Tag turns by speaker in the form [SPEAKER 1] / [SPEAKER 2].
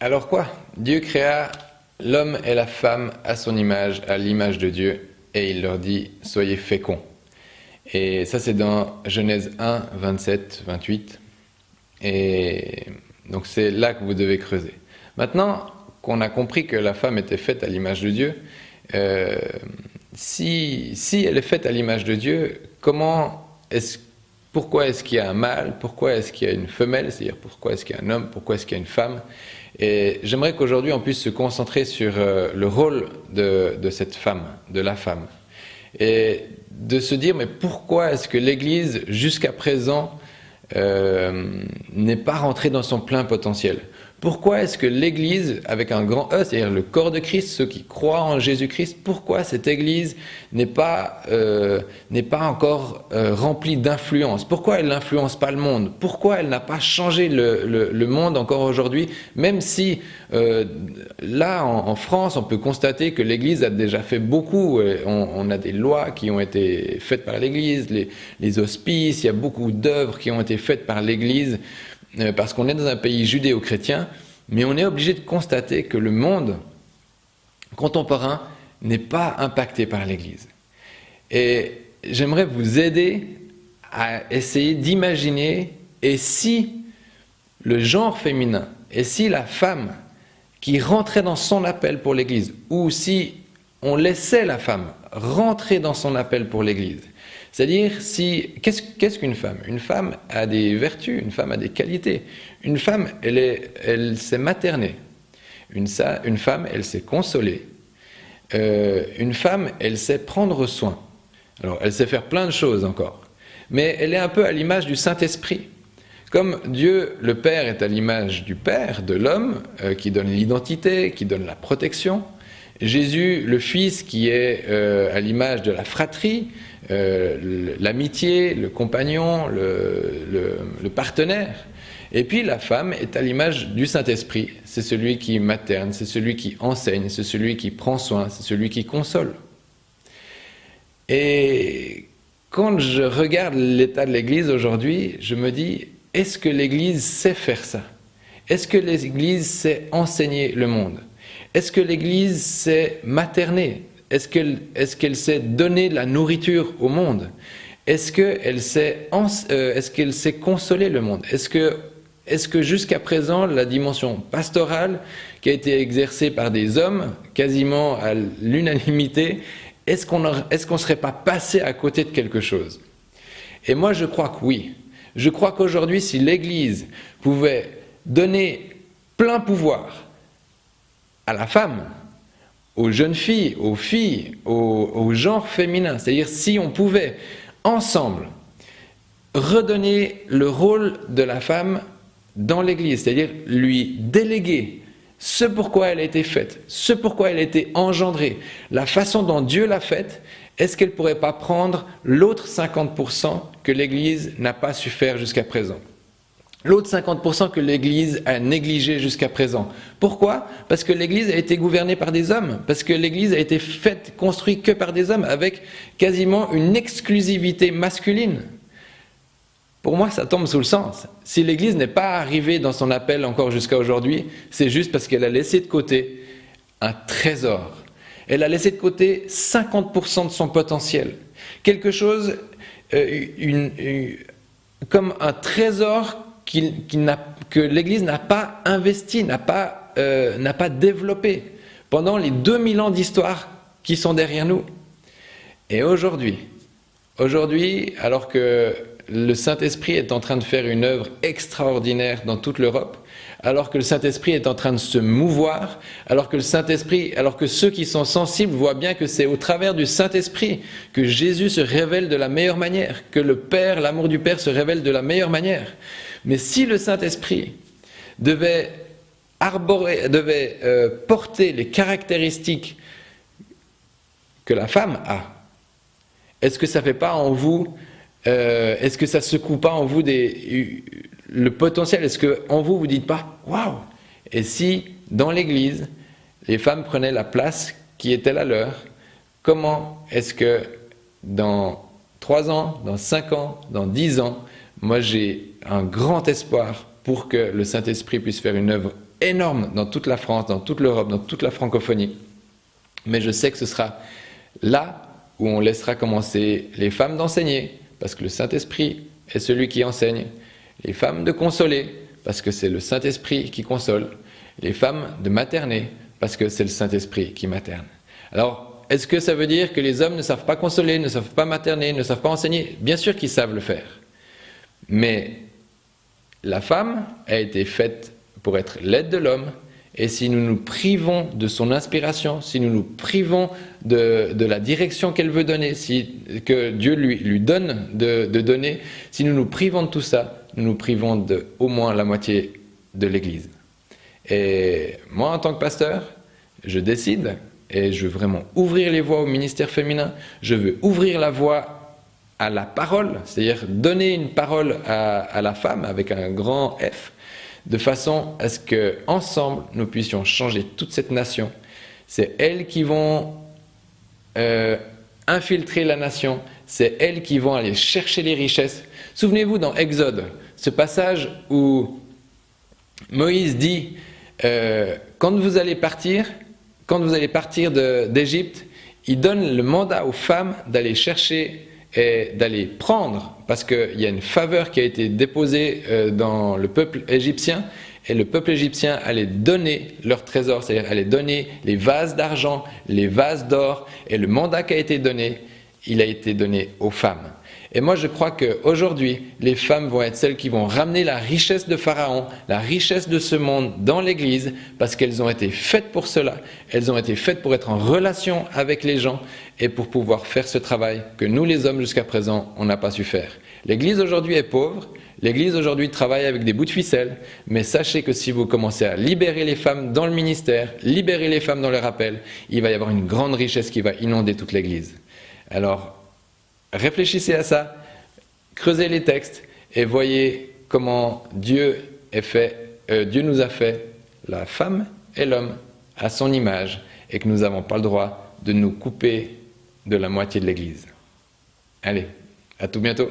[SPEAKER 1] Alors quoi? Dieu créa l'homme et la femme à son image, à l'image de Dieu, et il leur dit « Soyez féconds ». Et ça c'est dans Genèse 1, 27, 28. Et donc c'est là que vous devez creuser. Maintenant qu'on a compris que la femme était faite à l'image de Dieu, si elle est faite à l'image de Dieu, pourquoi est-ce qu'il y a un mâle? Pourquoi est-ce qu'il y a une femelle? C'est-à-dire pourquoi est-ce qu'il y a un homme? Pourquoi est-ce qu'il y a une femme? Et j'aimerais qu'aujourd'hui on puisse se concentrer sur le rôle de cette femme, de la femme. Et de se dire, mais pourquoi est-ce que l'Église, jusqu'à présent, n'est pas rentrée dans son plein potentiel? Pourquoi est-ce que l'Église, avec un grand E, c'est-à-dire le corps de Christ, ceux qui croient en Jésus-Christ, pourquoi cette Église n'est pas encore remplie d'influence? Pourquoi elle n'influence pas le monde? Pourquoi elle n'a pas changé le monde encore aujourd'hui? Même si, là, en France, on peut constater que l'Église a déjà fait beaucoup. On a des lois qui ont été faites par l'Église, les hospices, il y a beaucoup d'œuvres qui ont été faites par l'Église, parce qu'on est dans un pays judéo-chrétien, mais on est obligé de constater que le monde contemporain n'est pas impacté par l'Église. Et j'aimerais vous aider à essayer d'imaginer, et si le genre féminin, et si la femme qui rentrait dans son appel pour l'Église, ou si on laissait la femme rentrer dans son appel pour l'Église, c'est-à-dire, qu'est-ce qu'une femme? Une femme a des vertus, une femme a des qualités. Une femme, elle sait materner. Une femme, elle sait consoler. Une femme, elle sait prendre soin. Alors, elle sait faire plein de choses encore. Mais elle est un peu à l'image du Saint-Esprit. Comme Dieu, le Père, est à l'image du Père, de l'homme, qui donne l'identité, qui donne la protection. Jésus, le Fils, qui est à l'image de la fratrie, l'amitié, le compagnon, le partenaire. Et puis la femme est à l'image du Saint-Esprit. C'est celui qui materne, c'est celui qui enseigne, c'est celui qui prend soin, c'est celui qui console. Et quand je regarde l'état de l'Église aujourd'hui, je me dis, est-ce que l'Église sait faire ça? Est-ce que l'Église sait enseigner le monde? Est-ce que l'Église sait materner? Est-ce qu'elle sait donner de la nourriture au monde? Est-ce qu'elle sait consoler le monde? Est-ce que jusqu'à présent, la dimension pastorale qui a été exercée par des hommes, quasiment à l'unanimité, est-ce qu'on ne serait pas passé à côté de quelque chose? Et moi, je crois que oui. Je crois qu'aujourd'hui, si l'Église pouvait donner plein pouvoir à la femme, aux jeunes filles, au genre féminin, c'est-à-dire si on pouvait ensemble redonner le rôle de la femme dans l'Église, c'est-à-dire lui déléguer ce pourquoi elle a été faite, ce pourquoi elle a été engendrée, la façon dont Dieu l'a faite, est-ce qu'elle ne pourrait pas prendre l'autre 50% que l'Église n'a pas su faire jusqu'à présent? L'autre 50% que l'Église a négligé jusqu'à présent. Pourquoi? Parce que l'Église a été gouvernée par des hommes, parce que l'Église a été construite que par des hommes, avec quasiment une exclusivité masculine. Pour moi, ça tombe sous le sens. Si l'Église n'est pas arrivée dans son appel encore jusqu'à aujourd'hui, c'est juste parce qu'elle a laissé de côté un trésor. Elle a laissé de côté 50% de son potentiel. Quelque chose, comme un trésor que l'Église n'a pas investi, n'a pas développé pendant les 2000 ans d'histoire qui sont derrière nous. Et aujourd'hui, alors que le Saint-Esprit est en train de faire une œuvre extraordinaire dans toute l'Europe, alors que le Saint-Esprit est en train de se mouvoir, alors que ceux qui sont sensibles voient bien que c'est au travers du Saint-Esprit que Jésus se révèle de la meilleure manière, que le Père, l'amour du Père se révèle de la meilleure manière. Mais si le Saint-Esprit devait porter les caractéristiques que la femme a, est-ce que ça ne fait pas en vous, est-ce que ça ne secoue pas en vous le potentiel? Est-ce qu'en vous, vous ne dites pas « Waouh !» Et si, dans l'Église, les femmes prenaient la place qui était la leur, comment est-ce que dans 3 ans, dans 5 ans, dans 10 ans, moi j'ai un grand espoir pour que le Saint-Esprit puisse faire une œuvre énorme dans toute la France, dans toute l'Europe, dans toute la francophonie. Mais je sais que ce sera là où on laissera commencer les femmes d'enseigner, parce que le Saint-Esprit est celui qui enseigne, les femmes de consoler, parce que c'est le Saint-Esprit qui console, les femmes de materner, parce que c'est le Saint-Esprit qui materne. Alors, est-ce que ça veut dire que les hommes ne savent pas consoler, ne savent pas materner, ne savent pas enseigner? Bien sûr qu'ils savent le faire. Mais la femme a été faite pour être l'aide de l'homme, et si nous nous privons de son inspiration, si nous nous privons de la direction qu'elle veut donner, que Dieu lui donne de donner, si nous nous privons de tout ça, nous nous privons de au moins la moitié de l'Église. Et moi, en tant que pasteur, je décide, et je veux vraiment ouvrir les voies au ministère féminin, je veux ouvrir la voie à la parole, c'est-à-dire donner une parole à la femme avec un grand F, de façon à ce qu'ensemble, nous puissions changer toute cette nation. C'est elles qui vont infiltrer la nation, c'est elles qui vont aller chercher les richesses. Souvenez-vous dans Exode, ce passage où Moïse dit quand vous allez partir d'Égypte, il donne le mandat aux femmes d'aller chercher et d'aller prendre, parce qu'il y a une faveur qui a été déposée dans le peuple égyptien, et le peuple égyptien allait donner leur trésor, c'est-à-dire allait donner les vases d'argent, les vases d'or, et le mandat qui a été donné, il a été donné aux femmes. Et moi je crois qu'aujourd'hui, les femmes vont être celles qui vont ramener la richesse de Pharaon, la richesse de ce monde dans l'Église, parce qu'elles ont été faites pour cela, elles ont été faites pour être en relation avec les gens et pour pouvoir faire ce travail que nous les hommes jusqu'à présent, on n'a pas su faire. L'Église aujourd'hui est pauvre, l'Église aujourd'hui travaille avec des bouts de ficelle, mais sachez que si vous commencez à libérer les femmes dans le ministère, libérer les femmes dans leur appel, il va y avoir une grande richesse qui va inonder toute l'Église. Alors, réfléchissez à ça, creusez les textes et voyez comment Dieu nous a fait la femme et l'homme à son image et que nous n'avons pas le droit de nous couper de la moitié de l'Église. Allez, à tout bientôt.